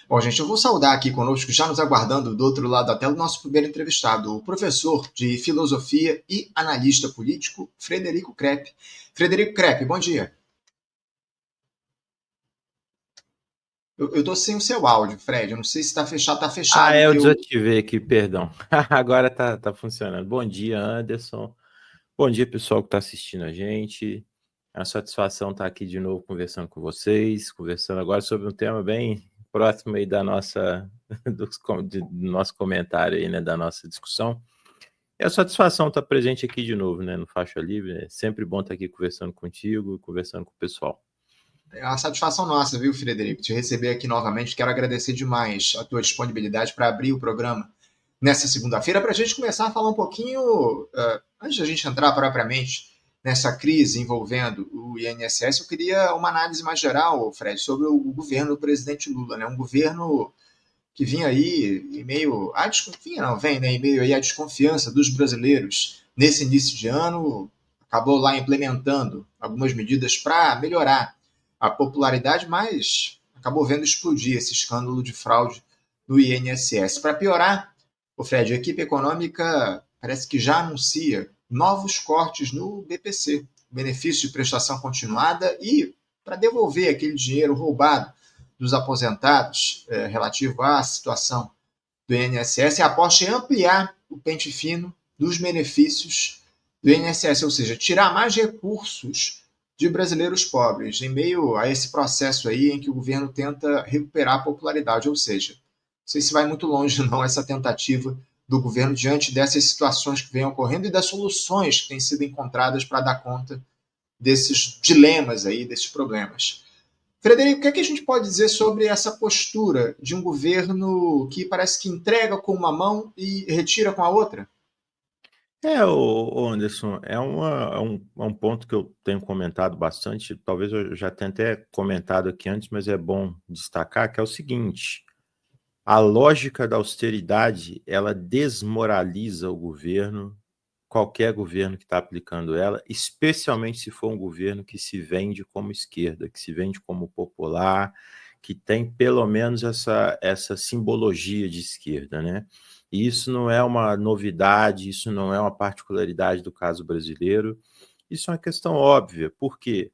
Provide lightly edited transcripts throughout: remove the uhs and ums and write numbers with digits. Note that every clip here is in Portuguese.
Bom, gente, eu vou saudar aqui conosco, já nos aguardando do outro lado da tela, o nosso primeiro entrevistado, o professor de filosofia e analista político, Frederico Crepe. Frederico Crepe, bom dia. Eu estou sem o seu áudio, Fred. Eu não sei se está fechado. Está fechado. Eu desativei aqui, perdão. Agora tá funcionando. Bom dia, Anderson. Bom dia, pessoal que está assistindo a gente. É uma satisfação estar aqui de novo conversando com vocês, conversando agora sobre um tema bem próximo aí do nosso comentário aí, né, da nossa discussão. É a satisfação estar presente aqui de novo, né, no Faixa Livre. É sempre bom estar aqui conversando contigo, conversando com o pessoal. É uma satisfação nossa, viu, Frederico, te receber aqui novamente. Quero agradecer demais a tua disponibilidade para abrir o programa nessa segunda-feira, para a gente começar a falar um pouquinho, antes da gente entrar propriamente nessa crise envolvendo o INSS, eu queria uma análise mais geral, Fred, sobre o governo do presidente Lula, né? Um governo que vinha aí em meio à vem, né, em meio aí à desconfiança dos brasileiros nesse início de ano, acabou lá implementando algumas medidas para melhorar a popularidade, mas acabou vendo explodir esse escândalo de fraude do INSS. Para piorar, o Fred, a equipe econômica parece que já anuncia novos cortes no BPC, benefício de prestação continuada, e para devolver aquele dinheiro roubado dos aposentados relativo à situação do INSS, a aposta é ampliar o pente fino dos benefícios do INSS, ou seja, tirar mais recursos de brasileiros pobres, em meio a esse processo aí em que o governo tenta recuperar a popularidade, ou seja, não sei se vai muito longe não essa tentativa do governo diante dessas situações que vêm ocorrendo e das soluções que têm sido encontradas para dar conta desses dilemas aí, desses problemas. Frederico, o que é que a gente pode dizer sobre essa postura de um governo que parece que entrega com uma mão e retira com a outra? O Anderson, é um ponto que eu tenho comentado bastante, talvez eu já tenha até comentado aqui antes, mas é bom destacar, que é o seguinte: a lógica da austeridade, ela desmoraliza o governo, qualquer governo que está aplicando ela, especialmente se for um governo que se vende como esquerda, que se vende como popular, que tem pelo menos essa simbologia de esquerda, né? E isso não é uma novidade, isso não é uma particularidade do caso brasileiro, isso é uma questão óbvia, porque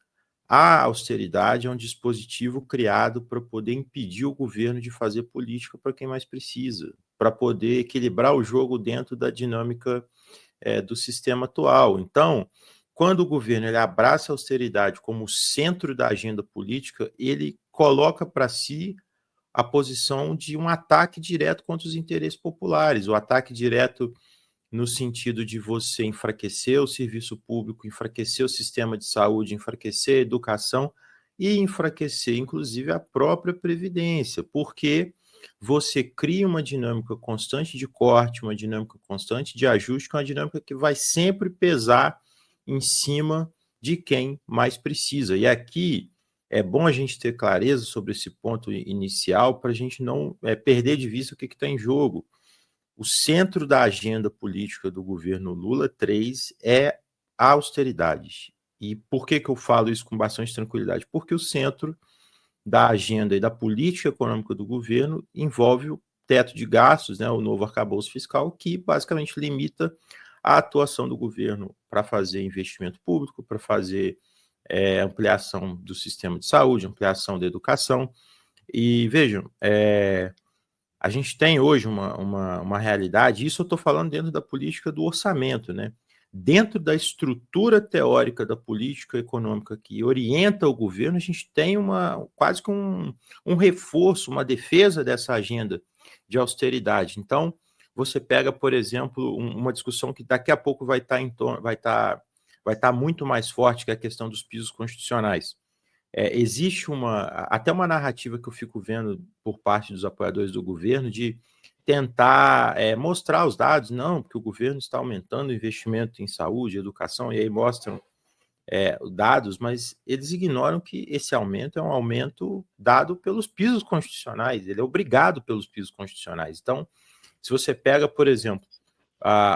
a austeridade é um dispositivo criado para poder impedir o governo de fazer política para quem mais precisa, para poder equilibrar o jogo dentro da dinâmica do sistema atual. Então, quando o governo ele abraça a austeridade como centro da agenda política, ele coloca para si a posição de um ataque direto contra os interesses populares, o ataque direto no sentido de você enfraquecer o serviço público, enfraquecer o sistema de saúde, enfraquecer a educação e enfraquecer, inclusive, a própria Previdência, porque você cria uma dinâmica constante de corte, uma dinâmica constante de ajuste, uma dinâmica que vai sempre pesar em cima de quem mais precisa. E aqui é bom a gente ter clareza sobre esse ponto inicial para a gente não perder de vista o que está em jogo. O centro da agenda política do governo Lula 3 é a austeridade. E por que eu falo isso com bastante tranquilidade? Porque o centro da agenda e da política econômica do governo envolve o teto de gastos, né, o novo arcabouço fiscal, que basicamente limita a atuação do governo para fazer investimento público, para fazer ampliação do sistema de saúde, ampliação da educação. E vejam, a gente tem hoje uma realidade, isso eu estou falando dentro da política do orçamento, né? Dentro da estrutura teórica da política econômica que orienta o governo, a gente tem quase que um reforço, uma defesa dessa agenda de austeridade. Então, você pega, por exemplo, uma discussão que daqui a pouco vai estar muito mais forte, que é a questão dos pisos constitucionais. Existe até uma narrativa que eu fico vendo por parte dos apoiadores do governo de tentar mostrar os dados, não, porque o governo está aumentando o investimento em saúde, educação, e aí mostram dados, mas eles ignoram que esse aumento é um aumento dado pelos pisos constitucionais, ele é obrigado pelos pisos constitucionais. Então, se você pega, por exemplo,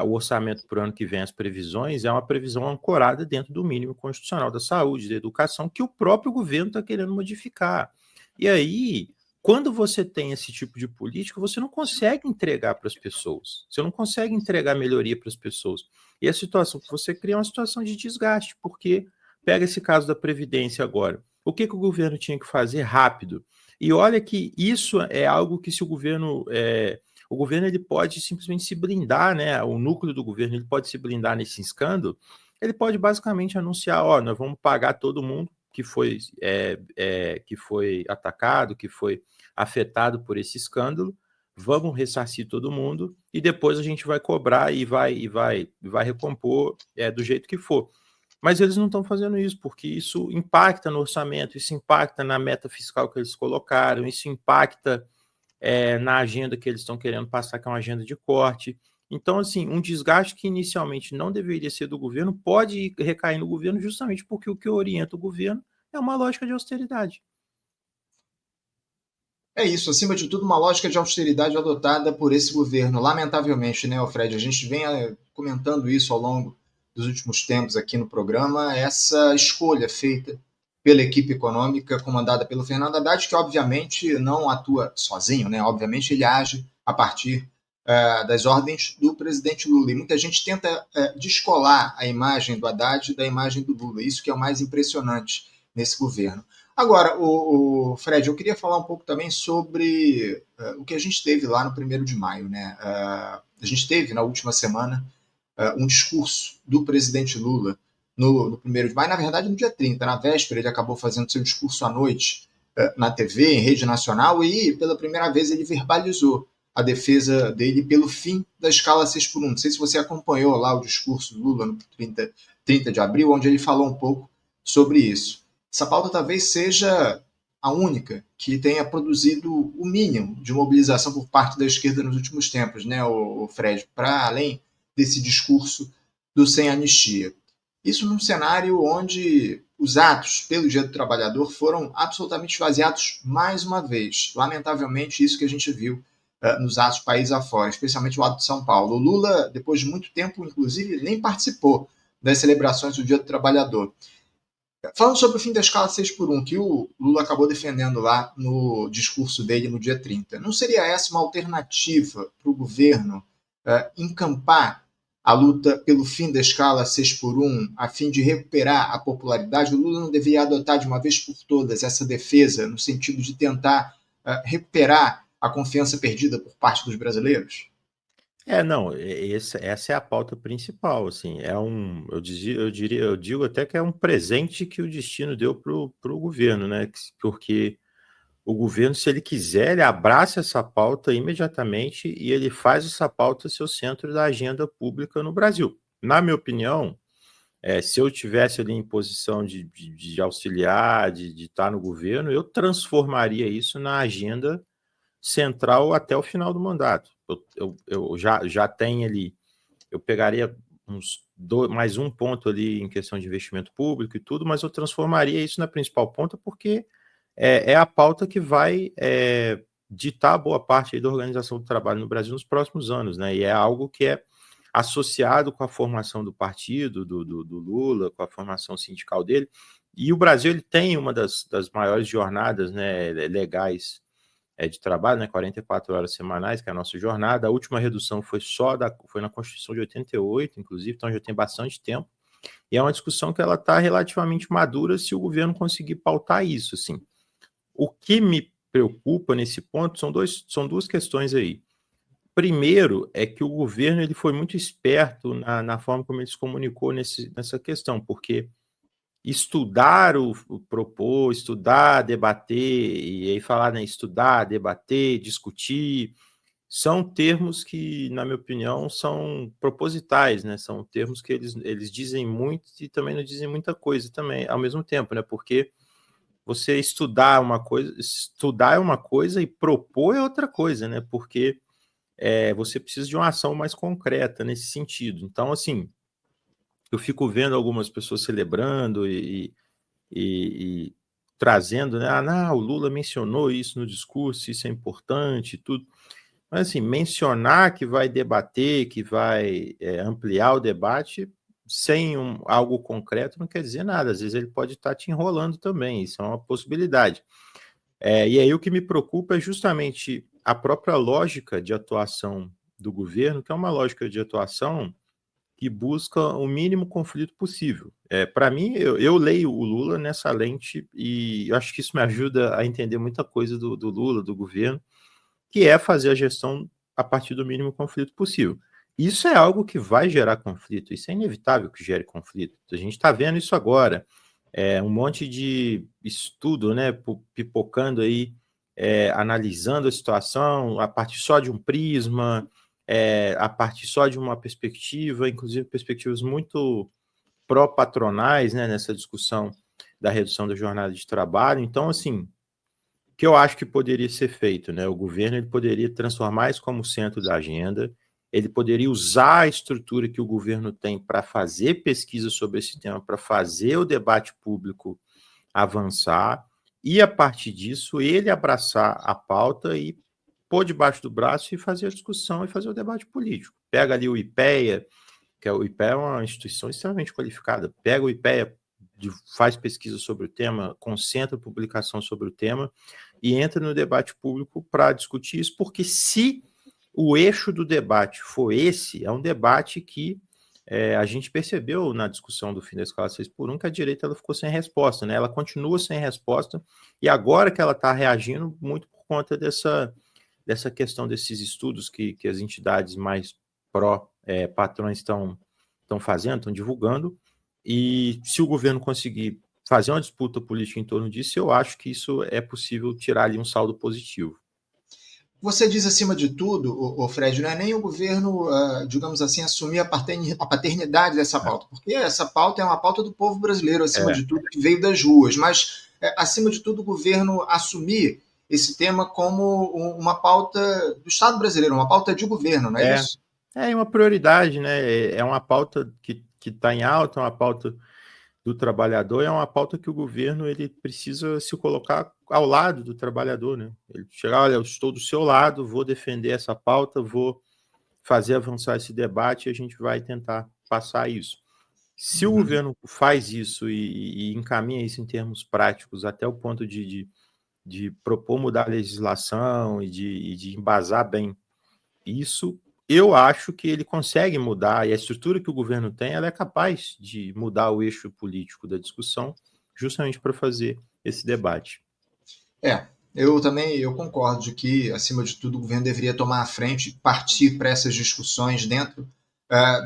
o orçamento para o ano que vem, as previsões, é uma previsão ancorada dentro do mínimo constitucional da saúde, da educação, que o próprio governo está querendo modificar. E aí, quando você tem esse tipo de política, você não consegue entregar para as pessoas, você não consegue entregar melhoria para as pessoas. E a situação que você cria é uma situação de desgaste, porque pega esse caso da Previdência agora. O que o governo tinha que fazer rápido? E olha que isso é algo que se o governo ele pode simplesmente se blindar, né? O núcleo do governo ele pode se blindar nesse escândalo, ele pode basicamente anunciar, ó, nós vamos pagar todo mundo que foi atacado, que foi afetado por esse escândalo, vamos ressarcir todo mundo e depois a gente vai cobrar e vai recompor do jeito que for. Mas eles não estão fazendo isso, porque isso impacta no orçamento, isso impacta na meta fiscal que eles colocaram, isso impacta na agenda que eles estão querendo passar, que é uma agenda de corte. Então, assim, um desgaste que inicialmente não deveria ser do governo pode recair no governo justamente porque o que orienta o governo é uma lógica de austeridade. É isso, acima de tudo, uma lógica de austeridade adotada por esse governo. Lamentavelmente, né, Alfred? A gente vem comentando isso ao longo dos últimos tempos aqui no programa, essa escolha feita pela equipe econômica comandada pelo Fernando Haddad, que obviamente não atua sozinho, né? Obviamente ele age a partir das ordens do presidente Lula. E muita gente tenta descolar a imagem do Haddad da imagem do Lula. Isso que é o mais impressionante nesse governo. Agora, o Fred, eu queria falar um pouco também sobre o que a gente teve lá no 1º de maio. Né? A gente teve, na última semana, um discurso do presidente Lula no 1º de maio, na verdade no dia 30, na véspera ele acabou fazendo seu discurso à noite na TV, em rede nacional, e pela primeira vez ele verbalizou a defesa dele pelo fim da escala 6x1. Não sei se você acompanhou lá o discurso do Lula no 30 de abril, onde ele falou um pouco sobre isso. Essa pauta talvez seja a única que tenha produzido o mínimo de mobilização por parte da esquerda nos últimos tempos, né, o Fred, para além desse discurso do sem anistia. Isso num cenário onde os atos pelo Dia do Trabalhador foram absolutamente esvaziados mais uma vez. Lamentavelmente, isso que a gente viu nos atos país afora, especialmente o ato de São Paulo. O Lula, depois de muito tempo, inclusive, nem participou das celebrações do Dia do Trabalhador. Falando sobre o fim da escala 6x1, que o Lula acabou defendendo lá no discurso dele no dia 30, não seria essa uma alternativa para o governo encampar a luta pelo fim da escala 6x1 a fim de recuperar a popularidade? O Lula não deveria adotar de uma vez por todas essa defesa no sentido de tentar recuperar a confiança perdida por parte dos brasileiros? Não, essa é a pauta principal, assim, eu digo até que é um presente que o destino deu para o governo, né? Porque o governo, se ele quiser, ele abraça essa pauta imediatamente e ele faz essa pauta ser o centro da agenda pública no Brasil. Na minha opinião, se eu tivesse ali em posição de auxiliar, de estar no governo, eu transformaria isso na agenda central até o final do mandato. Eu já tenho ali, eu pegaria mais um ponto ali em questão de investimento público e tudo, mas eu transformaria isso na principal ponta porque é a pauta que vai ditar boa parte aí da organização do trabalho no Brasil nos próximos anos, né? E é algo que é associado com a formação do partido, do Lula, com a formação sindical dele. E o Brasil ele tem uma das maiores jornadas, né, legais de trabalho, né, 44 horas semanais, que é a nossa jornada. A última redução foi na Constituição de 88, inclusive, então já tem bastante tempo. E é uma discussão que ela está relativamente madura se o governo conseguir pautar isso, assim. O que me preocupa nesse ponto são duas questões aí. Primeiro é que o governo ele foi muito esperto na forma como ele se comunicou nessa questão, porque propor, estudar, debater, e aí falar, né, estudar, debater, discutir, são termos que, na minha opinião, são propositais, né? São termos que eles dizem muito e também não dizem muita coisa também, ao mesmo tempo, né? Porque você estudar é uma coisa e propor é outra coisa, né? Porque você precisa de uma ação mais concreta nesse sentido. Então, assim, eu fico vendo algumas pessoas celebrando e trazendo, né? O Lula mencionou isso no discurso, isso é importante, tudo. Mas, assim, mencionar que vai debater, que vai ampliar o debate, sem algo concreto, não quer dizer nada. Às vezes ele pode estar te enrolando também, isso é uma possibilidade. E aí o que me preocupa é justamente a própria lógica de atuação do governo, que é uma lógica de atuação que busca o mínimo conflito possível. Para mim, eu leio o Lula nessa lente e eu acho que isso me ajuda a entender muita coisa do Lula, do governo, que é fazer a gestão a partir do mínimo conflito possível. Isso é algo que vai gerar conflito, isso é inevitável que gere conflito. A gente está vendo isso agora. Um monte de estudo, né, pipocando aí, analisando a situação a partir só de um prisma, a partir só de uma perspectiva, inclusive perspectivas muito pró-patronais, né, nessa discussão da redução da jornada de trabalho. Então, assim, o que eu acho que poderia ser feito, né? O governo ele poderia transformar isso como centro da agenda, ele poderia usar a estrutura que o governo tem para fazer pesquisa sobre esse tema, para fazer o debate público avançar, e a partir disso ele abraçar a pauta e pôr debaixo do braço e fazer a discussão e fazer o debate político. Pega ali o IPEA, que o IPEA é uma instituição extremamente qualificada, pega o IPEA, faz pesquisa sobre o tema, concentra publicação sobre o tema e entra no debate público para discutir isso, porque se o eixo do debate for esse, é um debate que a gente percebeu na discussão do fim da escala 6x1 que a direita ela ficou sem resposta, né? Ela continua sem resposta e agora que ela está reagindo muito por conta dessa questão desses estudos que as entidades mais pró-patrões estão fazendo, estão divulgando, e se o governo conseguir fazer uma disputa política em torno disso, eu acho que isso é possível tirar ali um saldo positivo. Você diz, acima de tudo, o Fred, não é nem o governo, digamos assim, assumir a paternidade dessa pauta, porque essa pauta é uma pauta do povo brasileiro, acima de tudo, que veio das ruas, mas, acima de tudo, o governo assumir esse tema como uma pauta do Estado brasileiro, uma pauta de governo, não é isso? É uma prioridade, né? É uma pauta que está em alta, é uma pauta do trabalhador, é uma pauta que o governo ele precisa se colocar ao lado do trabalhador, né? Ele chegar, olha, eu estou do seu lado, vou defender essa pauta, vou fazer avançar esse debate e a gente vai tentar passar isso. Se o governo faz isso e encaminha isso em termos práticos até o ponto de propor mudar a legislação e de embasar bem isso, eu acho que ele consegue mudar, e a estrutura que o governo tem, ela é capaz de mudar o eixo político da discussão, justamente para fazer esse debate. Eu concordo de que, acima de tudo, o governo deveria tomar a frente e partir para essas discussões dentro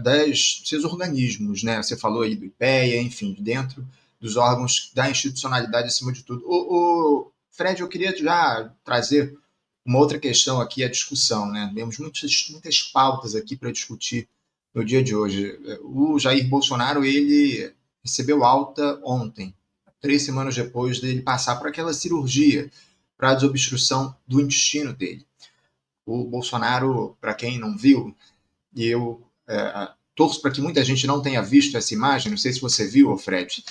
dos seus organismos, né? Você falou aí do IPEA, enfim, dentro dos órgãos da institucionalidade, acima de tudo. Fred, eu queria já trazer uma outra questão aqui à discussão, né? Temos muitas pautas aqui para discutir no dia de hoje. O Jair Bolsonaro, ele recebeu alta ontem, 3 semanas depois dele passar por aquela cirurgia para a desobstrução do intestino dele. O Bolsonaro, para quem não viu, e eu torço para que muita gente não tenha visto essa imagem, não sei se você viu, Fred,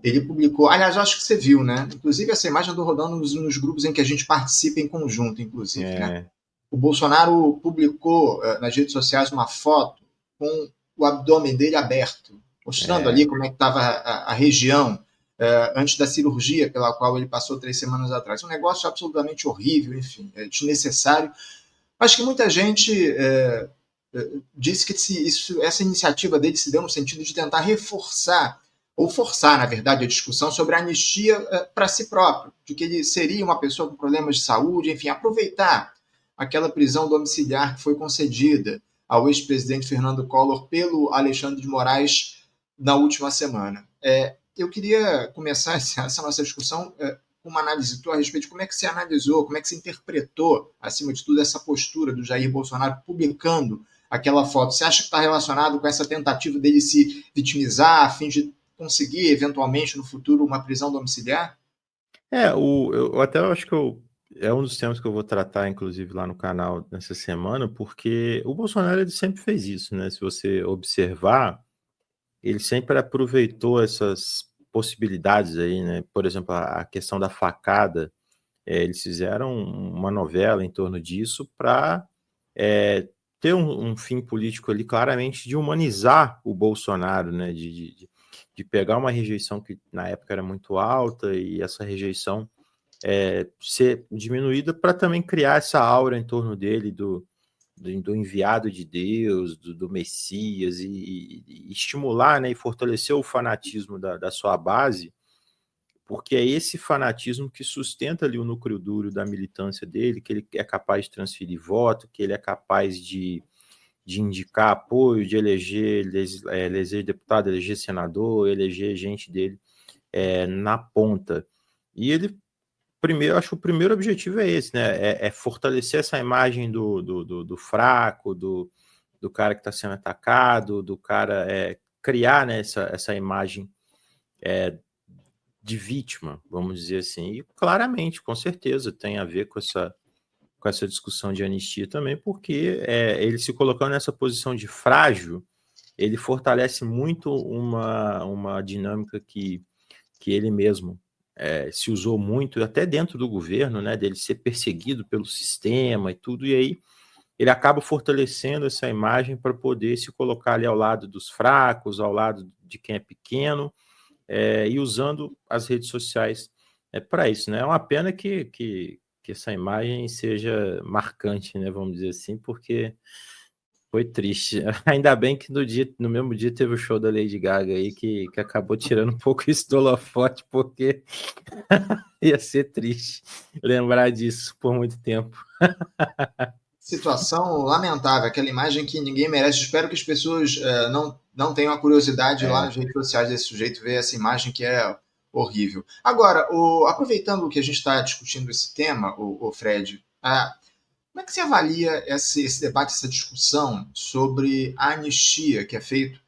ele publicou, aliás, acho que você viu, né? Inclusive essa imagem andou rodando nos grupos em que a gente participa em conjunto, inclusive, né? O Bolsonaro publicou nas redes sociais uma foto com o abdômen dele aberto, mostrando ali como é que estava a região antes da cirurgia pela qual ele passou 3 semanas atrás. Um negócio absolutamente horrível, enfim, desnecessário, mas que muita gente disse que essa iniciativa dele se deu no sentido de tentar reforçar, ou forçar, na verdade, a discussão sobre a anistia para si próprio, de que ele seria uma pessoa com problemas de saúde, enfim, aproveitar aquela prisão domiciliar que foi concedida ao ex-presidente Fernando Collor pelo Alexandre de Moraes na última semana. Eu queria começar essa nossa discussão com uma análise tua a respeito de como é que você analisou, como é que você interpretou, acima de tudo, essa postura do Jair Bolsonaro publicando aquela foto. Você acha que está relacionado com essa tentativa dele se vitimizar a fim de conseguir, eventualmente, no futuro, uma prisão domiciliar? Eu até acho que é um dos temas que eu vou tratar, inclusive, lá no canal nessa semana, porque o Bolsonaro ele sempre fez isso, né? Se você observar, ele sempre aproveitou essas possibilidades aí, né? Por exemplo, a questão da facada, eles fizeram uma novela em torno disso para ter um fim político ali, claramente, de humanizar o Bolsonaro, né? De pegar uma rejeição que na época era muito alta e essa rejeição ser diminuída para também criar essa aura em torno dele do enviado de Deus, do Messias, e estimular, né, e fortalecer o fanatismo da sua base, porque é esse fanatismo que sustenta ali o núcleo duro da militância dele, que ele é capaz de transferir voto, que ele é capaz de indicar apoio, de eleger deputado, eleger senador, eleger gente dele na ponta. E ele, primeiro, acho que o primeiro objetivo é esse, né? É fortalecer essa imagem do fraco, do cara que está sendo atacado, do cara criar, né, essa imagem de vítima, vamos dizer assim. E claramente, com certeza, tem a ver com essa discussão de anistia também, porque ele se colocando nessa posição de frágil, ele fortalece muito uma dinâmica que ele mesmo se usou muito, até dentro do governo, né, dele ser perseguido pelo sistema e tudo, e aí ele acaba fortalecendo essa imagem para poder se colocar ali ao lado dos fracos, ao lado de quem é pequeno, e usando as redes sociais para isso, né? É uma pena que essa imagem seja marcante, né, vamos dizer assim, porque foi triste. Ainda bem que no mesmo dia teve o show da Lady Gaga aí, que acabou tirando um pouco isso do holofote, porque ia ser triste lembrar disso por muito tempo. Situação lamentável, aquela imagem que ninguém merece. Espero que as pessoas não tenham a curiosidade lá nas redes sociais desse sujeito ver essa imagem que é horrível. Agora, aproveitando que a gente está discutindo esse tema, o Fred, como é que você avalia esse debate, essa discussão sobre a anistia que é feito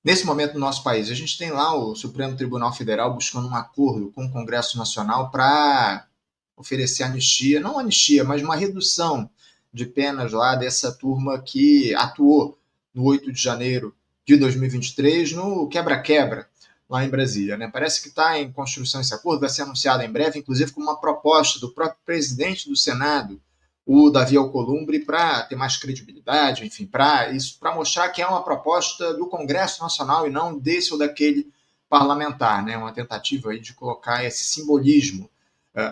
nesse momento no nosso país? A gente tem lá o Supremo Tribunal Federal buscando um acordo com o Congresso Nacional para oferecer anistia, não anistia, mas uma redução de penas lá dessa turma que atuou no 8 de janeiro de 2023 no quebra-quebra lá em Brasília, né? Parece que está em construção esse acordo, vai ser anunciado em breve, inclusive com uma proposta do próprio presidente do Senado, o Davi Alcolumbre, para ter mais credibilidade, enfim, para mostrar que é uma proposta do Congresso Nacional e não desse ou daquele parlamentar, né? Uma tentativa aí de colocar esse simbolismo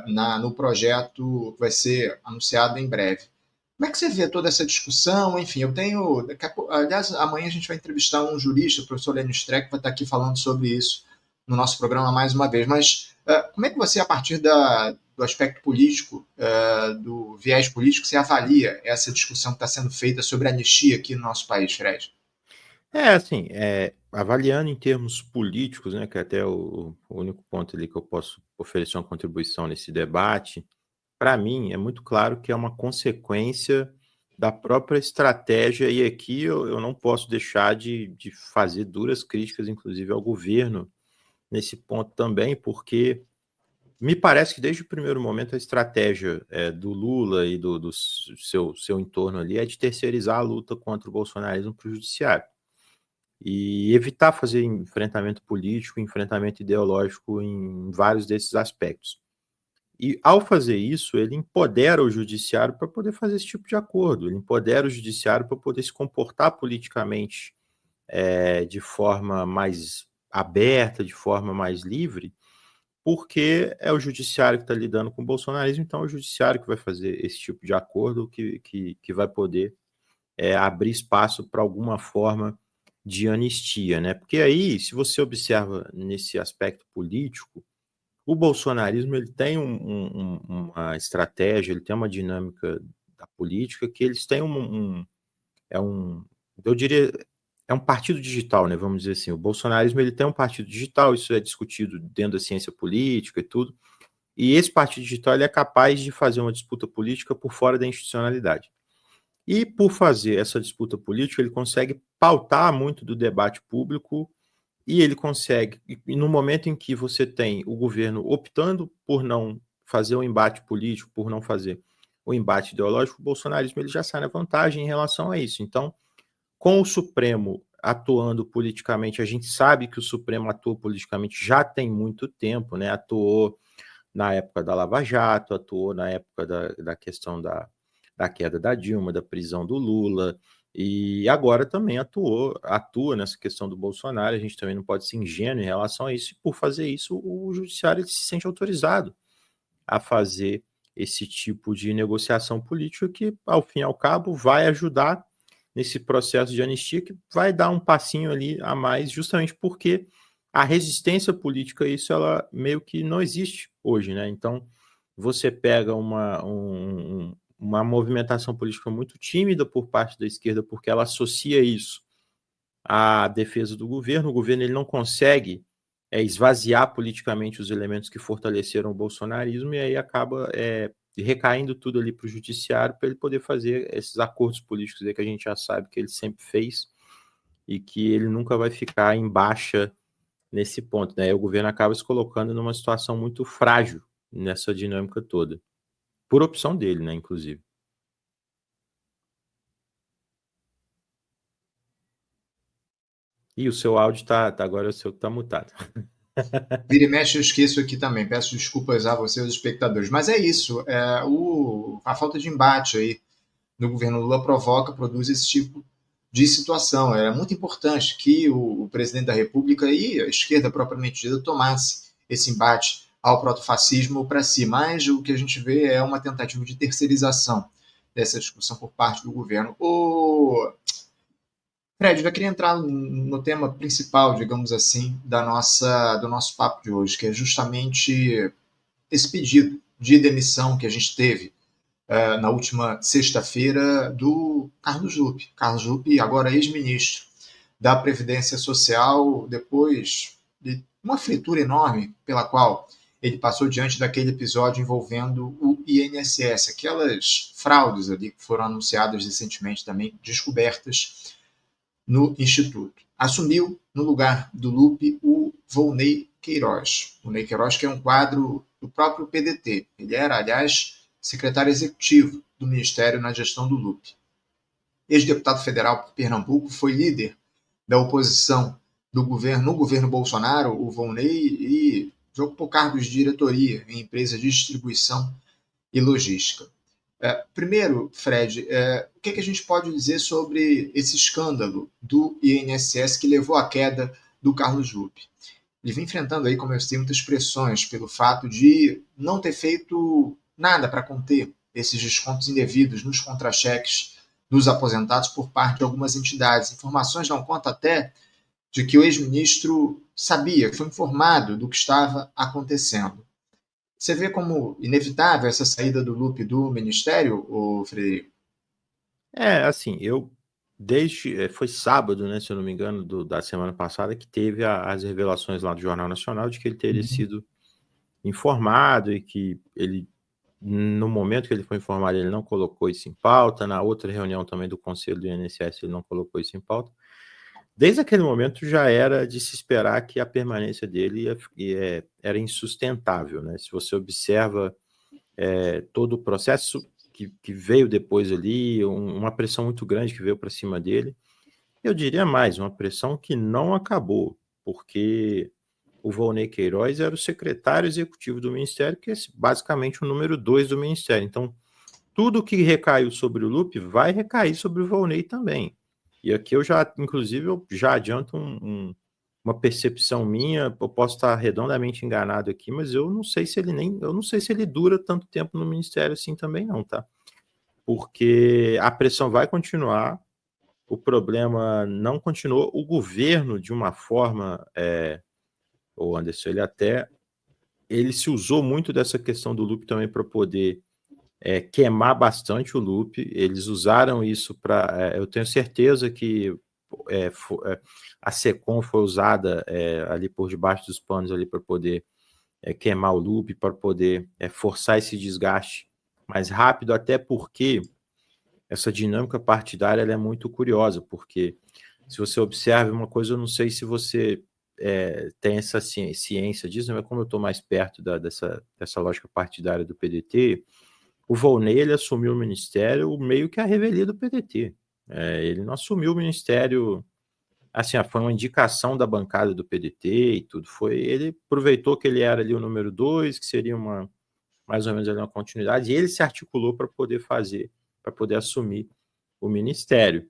no projeto que vai ser anunciado em breve. Como é que você vê toda essa discussão? Enfim, aliás, amanhã a gente vai entrevistar um jurista, o professor Lênio Streck, que vai estar aqui falando sobre isso no nosso programa mais uma vez. Mas como é que você, a partir do aspecto político, do viés político, você avalia essa discussão que está sendo feita sobre a anistia aqui no nosso país, Fred? Assim, avaliando em termos políticos, né, que é até o único ponto ali que eu posso oferecer uma contribuição nesse debate, para mim é muito claro que é uma consequência da própria estratégia, e aqui eu não posso deixar de fazer duras críticas, inclusive, ao governo nesse ponto também, porque me parece que desde o primeiro momento a estratégia do Lula e do seu entorno ali é de terceirizar a luta contra o bolsonarismo para o judiciário e evitar fazer enfrentamento político, enfrentamento ideológico em vários desses aspectos. E, ao fazer isso, ele empodera o judiciário para poder fazer esse tipo de acordo, ele empodera o judiciário para poder se comportar politicamente de forma mais aberta, de forma mais livre, porque é o judiciário que está lidando com o bolsonarismo, então é o judiciário que vai fazer esse tipo de acordo que vai poder abrir espaço para alguma forma de anistia, né? Porque aí, se você observa nesse aspecto político, o bolsonarismo ele tem uma estratégia, ele tem uma dinâmica da política que eles têm eu diria, é um partido digital, né? Vamos dizer assim, o bolsonarismo ele tem um partido digital, isso é discutido dentro da ciência política e tudo, e esse partido digital ele é capaz de fazer uma disputa política por fora da institucionalidade. E por fazer essa disputa política, ele consegue pautar muito do debate público e ele consegue, e no momento em que você tem o governo optando por não fazer o embate político, por não fazer o embate ideológico, o bolsonarismo ele já sai na vantagem em relação a isso. Então, com o Supremo atuando politicamente, a gente sabe que o Supremo atua politicamente já tem muito tempo, né? Atuou na época da Lava Jato, atuou na época da questão da queda da Dilma, da prisão do Lula, e agora também atua nessa questão do Bolsonaro. A gente também não pode ser ingênuo em relação a isso, e por fazer isso, o judiciário se sente autorizado a fazer esse tipo de negociação política que, ao fim e ao cabo, vai ajudar nesse processo de anistia, que vai dar um passinho ali a mais, justamente porque a resistência política a isso, ela meio que não existe hoje, né? Então, você pega uma movimentação política muito tímida por parte da esquerda, porque ela associa isso à defesa do governo. O governo ele não consegue esvaziar politicamente os elementos que fortaleceram o bolsonarismo, e aí acaba recaindo tudo ali para o judiciário para ele poder fazer esses acordos políticos aí que a gente já sabe que ele sempre fez e que ele nunca vai ficar em baixa nesse ponto, né? O governo acaba se colocando numa situação muito frágil nessa dinâmica toda, por opção dele, né, inclusive. E o seu áudio agora o seu tá mutado. Vira e mexe, eu esqueço aqui também. Peço desculpas a você e aos espectadores. Mas é isso. A falta de embate aí no governo Lula produz esse tipo de situação. Era muito importante que o presidente da República e a esquerda propriamente dita tomasse esse embate ao protofascismo para si. Mas o que a gente vê é uma tentativa de terceirização dessa discussão por parte do governo. Fred, eu queria entrar no tema principal, digamos assim, do nosso papo de hoje, que é justamente esse pedido de demissão que a gente teve na última sexta-feira do Carlos Lupe. Carlos Lupe, agora ex-ministro da Previdência Social, depois de uma fritura enorme pela qual ele passou diante daquele episódio envolvendo o INSS, aquelas fraudes ali que foram anunciadas recentemente também, descobertas no Instituto. Assumiu, no lugar do Lupe, o Volney Queiroz. Volney Queiroz, que é um quadro do próprio PDT. Ele era, aliás, secretário executivo do Ministério na gestão do Lupe. Ex-deputado federal por Pernambuco, foi líder da oposição no governo Bolsonaro, o Volney, e ocupou cargos de diretoria em empresa de distribuição e logística. Primeiro, Fred, o que a gente pode dizer sobre esse escândalo do INSS que levou à queda do Carlos Lupe? Ele vem enfrentando aí, como eu sei, muitas pressões pelo fato de não ter feito nada para conter esses descontos indevidos nos contra-cheques dos aposentados por parte de algumas entidades. Informações dão conta até de que o ex-ministro sabia, foi informado do que estava acontecendo. Você vê como inevitável essa saída do Lupe do Ministério, Frederico? Assim, foi sábado, né, se eu não me engano, da semana passada, que teve as revelações lá do Jornal Nacional de que ele teria sido informado e que ele, no momento que ele foi informado, ele não colocou isso em pauta. Na outra reunião também do Conselho do INSS, ele não colocou isso em pauta. Desde aquele momento já era de se esperar que a permanência dele era insustentável, né? Se você observa todo o processo que veio depois ali, uma pressão muito grande que veio para cima dele. Eu diria mais, uma pressão que não acabou, porque o Volney Queiroz era o secretário executivo do Ministério, que é basicamente o número 2 do Ministério. Então, tudo que recaiu sobre o Lupe vai recair sobre o Volney também. E aqui eu já adianto uma percepção minha, eu posso estar redondamente enganado aqui, mas eu não sei se ele dura tanto tempo no Ministério assim também não, tá? Porque a pressão vai continuar, o problema não continuou, o governo, de uma forma, o Anderson, ele se usou muito dessa questão do Lupe também para poder queimar bastante o Lupe. Eles usaram isso para... eu tenho certeza que a SECOM foi usada ali por debaixo dos panos ali para poder queimar o Lupe, para poder forçar esse desgaste mais rápido, até porque essa dinâmica partidária ela é muito curiosa, porque se você observa uma coisa, eu não sei se você tem essa ciência disso, mas como eu estou mais perto dessa lógica partidária do PDT, o Volney ele assumiu o ministério meio que a revelia do PDT. Ele não assumiu o ministério, assim, foi uma indicação da bancada do PDT e tudo. Ele aproveitou que ele era ali o número 2, que seria mais ou menos ali uma continuidade, e ele se articulou para poder assumir o ministério.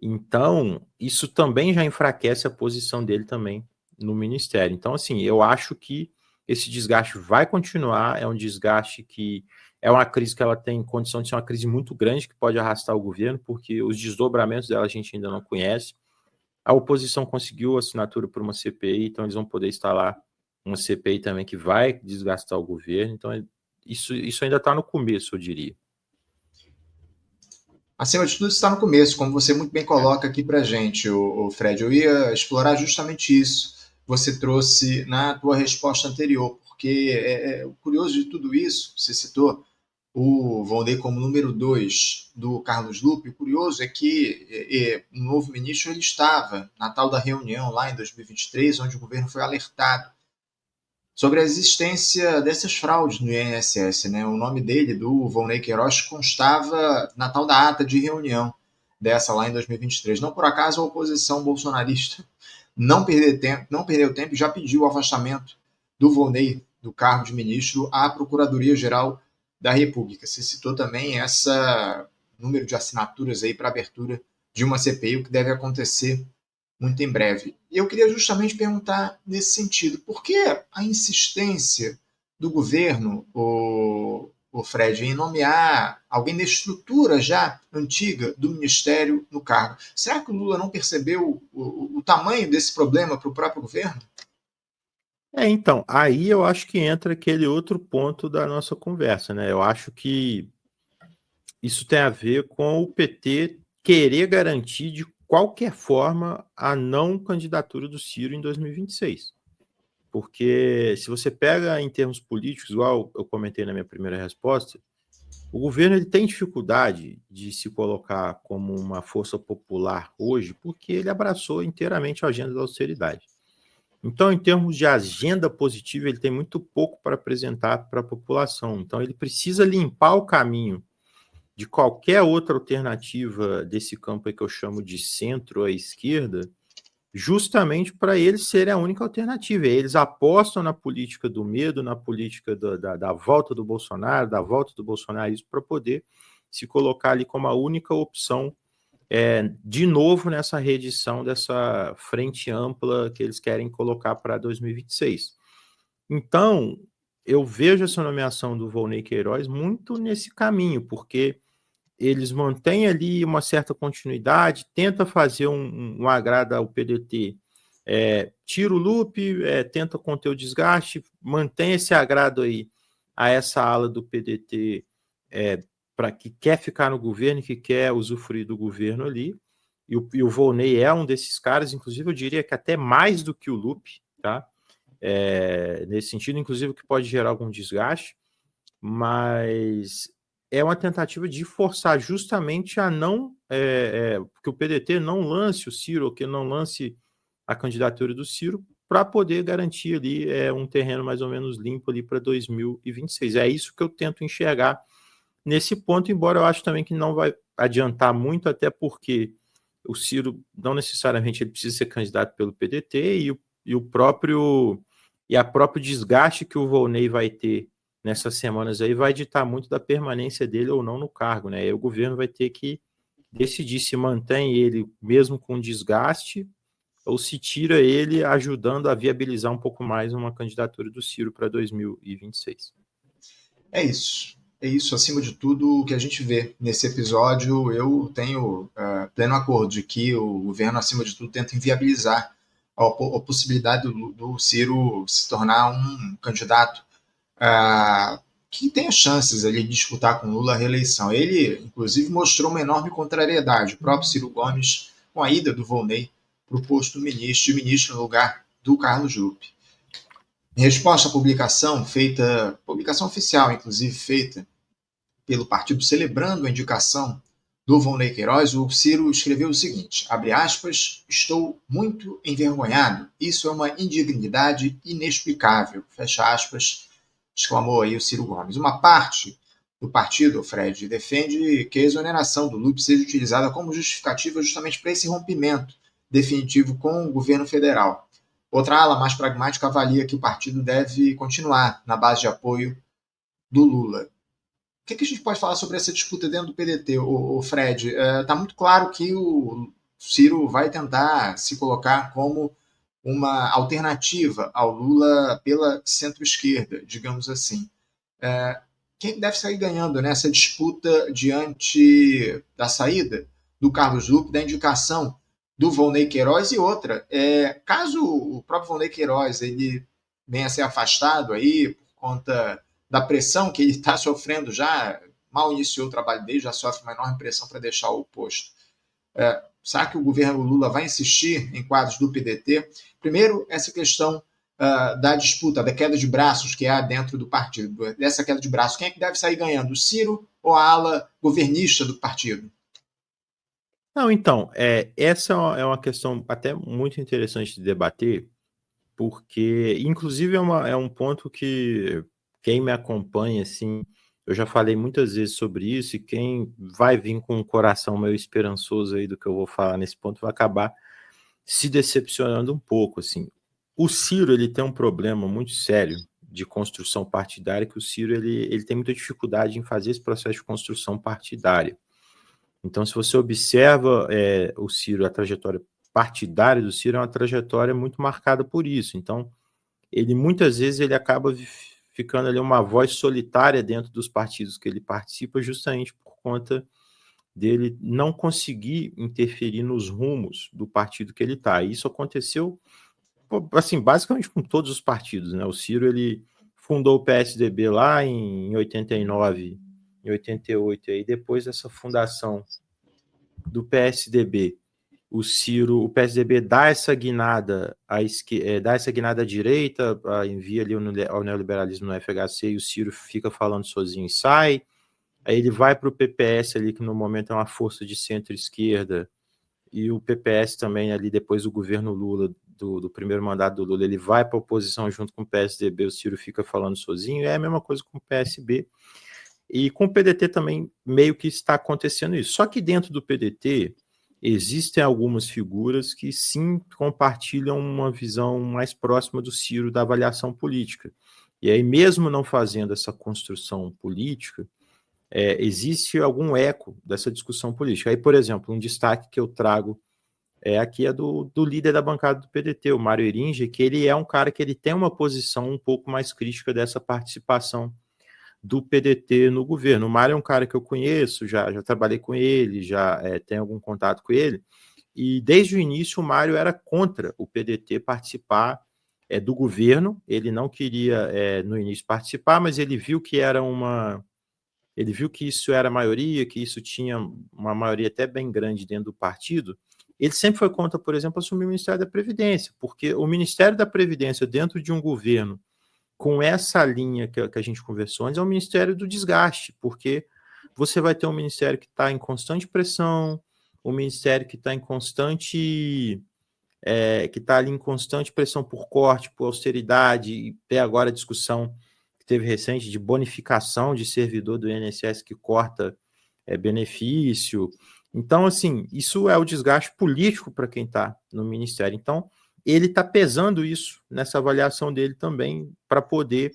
Então, isso também já enfraquece a posição dele também no ministério. Então, assim, eu acho que esse desgaste vai continuar, é um desgaste que é uma crise que ela tem condição de ser uma crise muito grande, que pode arrastar o governo, porque os desdobramentos dela a gente ainda não conhece. A oposição conseguiu a assinatura por uma CPI, então eles vão poder instalar uma CPI também que vai desgastar o governo. Então, isso ainda está no começo, eu diria. Acima de tudo, está no começo, como você muito bem coloca aqui para gente, o Fred. Eu ia explorar justamente isso. Você trouxe na tua resposta anterior, porque o curioso de tudo isso, você citou o Volney como número 2 do Carlos Lupe. O curioso é que o novo ministro ele estava na tal da reunião lá em 2023, onde o governo foi alertado sobre a existência dessas fraudes no INSS. Né? O nome dele, do Volney Queiroz, constava na tal da ata de reunião dessa lá em 2023. Não por acaso a oposição bolsonarista não perdeu tempo e já pediu o afastamento do Volney do cargo de ministro à Procuradoria-Geral da República. Se citou também essa número de assinaturas aí para abertura de uma CPI, o que deve acontecer muito em breve. E eu queria justamente perguntar nesse sentido, por que a insistência do governo, o Fred, em nomear alguém da estrutura já antiga do Ministério no cargo? Será que o Lula não percebeu o tamanho desse problema para o próprio governo? Então, aí eu acho que entra aquele outro ponto da nossa conversa, né? Eu acho que isso tem a ver com o PT querer garantir de qualquer forma a não candidatura do Ciro em 2026. Porque se você pega em termos políticos, igual eu comentei na minha primeira resposta, o governo ele tem dificuldade de se colocar como uma força popular hoje, porque ele abraçou inteiramente a agenda da austeridade. Então, em termos de agenda positiva, ele tem muito pouco para apresentar para a população. Então, ele precisa limpar o caminho de qualquer outra alternativa desse campo aí que eu chamo de centro à esquerda, justamente para eles serem a única alternativa. Eles apostam na política do medo, na política da volta do Bolsonaro, da volta do bolsonarismo, para poder se colocar ali como a única opção, de novo nessa reedição dessa frente ampla que eles querem colocar para 2026. Então, eu vejo essa nomeação do Volney Queiroz muito nesse caminho, porque eles mantêm ali uma certa continuidade, tenta fazer um agrado ao PDT, tira o Lupe, tenta conter o desgaste, mantém esse agrado aí a essa ala do PDT, para que quer ficar no governo, que quer usufruir do governo ali, e o Volney é um desses caras, inclusive eu diria que até mais do que o Lupe, tá? Nesse sentido, inclusive, que pode gerar algum desgaste, mas é uma tentativa de forçar justamente a não, que o PDT não lance o Ciro, ou que não lance a candidatura do Ciro, para poder garantir ali um terreno mais ou menos limpo ali para 2026. É isso que eu tento enxergar nesse ponto, embora eu acho também que não vai adiantar muito, até porque o Ciro não necessariamente ele precisa ser candidato pelo PDT e o próprio desgaste que o Volney vai ter nessas semanas aí vai ditar muito da permanência dele ou não no cargo, né? Aí o governo vai ter que decidir se mantém ele mesmo com desgaste ou se tira ele ajudando a viabilizar um pouco mais uma candidatura do Ciro para 2026. É isso. É isso, acima de tudo, o que a gente vê nesse episódio. Eu tenho pleno acordo de que o governo, acima de tudo, tenta inviabilizar a possibilidade do Ciro se tornar um candidato que tenha chances ali de disputar com Lula a reeleição. Ele, inclusive, mostrou uma enorme contrariedade. O próprio Ciro Gomes, com a ida do Volney para o posto de ministro no lugar do Carlos Lupe. Em resposta à publicação oficial, inclusive feita pelo partido celebrando a indicação do Volney Queiroz, o Ciro escreveu o seguinte, abre aspas, estou muito envergonhado, isso é uma indignidade inexplicável, fecha aspas, exclamou aí o Ciro Gomes. Uma parte do partido, Fred, defende que a exoneração do Lupe seja utilizada como justificativa justamente para esse rompimento definitivo com o governo federal. Outra ala mais pragmática avalia que o partido deve continuar na base de apoio do Lula. O que a gente pode falar sobre essa disputa dentro do PDT, o Fred? Está muito claro que o Ciro vai tentar se colocar como uma alternativa ao Lula pela centro-esquerda, digamos assim. Quem deve sair ganhando nessa disputa diante da saída do Carlos Lupe, da indicação do Volney Queiroz e outra, caso o próprio Volney Queiroz ele venha a ser afastado aí por conta da pressão que ele está sofrendo já, mal iniciou o trabalho dele, já sofre uma enorme pressão para deixar o posto. Será que o governo Lula vai insistir em quadros do PDT? Primeiro, essa questão da disputa, da queda de braços que há dentro do partido. Dessa queda de braços, quem é que deve sair ganhando? O Ciro ou a ala governista do partido? Não, então, essa é uma questão até muito interessante de debater, porque, inclusive, é um ponto que quem me acompanha, assim, eu já falei muitas vezes sobre isso, e quem vai vir com um coração meio esperançoso aí do que eu vou falar nesse ponto vai acabar se decepcionando um pouco, assim. O Ciro, ele tem um problema muito sério de construção partidária, que o Ciro, ele tem muita dificuldade em fazer esse processo de construção partidária. Então, se você observa o Ciro, a trajetória partidária do Ciro é uma trajetória muito marcada por isso. Então, ele muitas vezes ele acaba ficando ali uma voz solitária dentro dos partidos que ele participa, justamente por conta dele não conseguir interferir nos rumos do partido que ele está. Isso aconteceu, assim, basicamente com todos os partidos, né? O Ciro, ele fundou o PSDB lá em 89, em 88, e aí depois dessa fundação do PSDB, o PSDB dá essa guinada dá essa guinada à direita, envia ali ao neoliberalismo no FHC, e o Ciro fica falando sozinho e sai. Aí ele vai para o PPS ali, que no momento é uma força de centro-esquerda, e o PPS também ali, depois do governo Lula, do primeiro mandato do Lula, ele vai para a oposição junto com o PSDB, o Ciro fica falando sozinho. É a mesma coisa com o PSB. E com o PDT também meio que está acontecendo isso. Só que dentro do PDT existem algumas figuras que sim compartilham uma visão mais próxima do Ciro da avaliação política. E aí, mesmo não fazendo essa construção política, existe algum eco dessa discussão política. Aí, por exemplo, um destaque que eu trago aqui é do líder da bancada do PDT, o Mário Heringe, que ele é um cara que ele tem uma posição um pouco mais crítica dessa participação do PDT no governo. O Mário é um cara que eu conheço, já trabalhei com ele, já tenho algum contato com ele, e desde o início o Mário era contra o PDT participar do governo. Ele não queria no início participar, mas ele viu que isso era maioria, que isso tinha uma maioria até bem grande dentro do partido. Ele sempre foi contra, por exemplo, assumir o Ministério da Previdência, porque o Ministério da Previdência dentro de um governo com essa linha que a gente conversou antes, é o Ministério do Desgaste, porque você vai ter um ministério que está em constante pressão, um ministério que está em constante que está ali em constante pressão por corte, por austeridade, e até agora a discussão que teve recente de bonificação de servidor do INSS que corta benefício. Então, assim, isso é o desgaste político para quem está no ministério. Então, ele está pesando isso nessa avaliação dele também para poder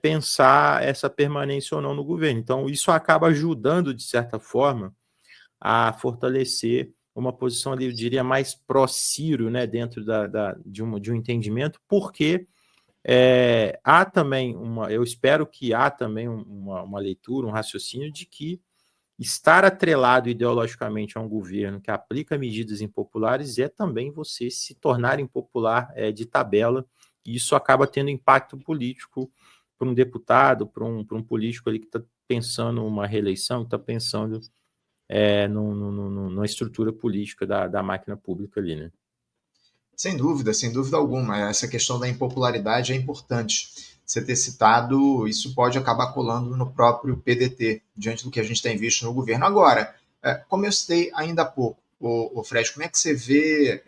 pensar essa permanência ou não no governo. Então, isso acaba ajudando, de certa forma, a fortalecer uma posição ali, eu diria, mais pró-Ciro, né, dentro de um entendimento, porque há também eu espero que há também uma leitura, um raciocínio de que estar atrelado ideologicamente a um governo que aplica medidas impopulares é também você se tornar impopular de tabela, e isso acaba tendo impacto político para um deputado, para um político ali que está pensando uma reeleição, que está pensando numa estrutura política da máquina pública ali, né? Sem dúvida alguma. Essa questão da impopularidade é importante. Você ter citado, isso pode acabar colando no próprio PDT, diante do que a gente tem visto no governo. Agora, como eu citei ainda há pouco, o Fred, como é que você vê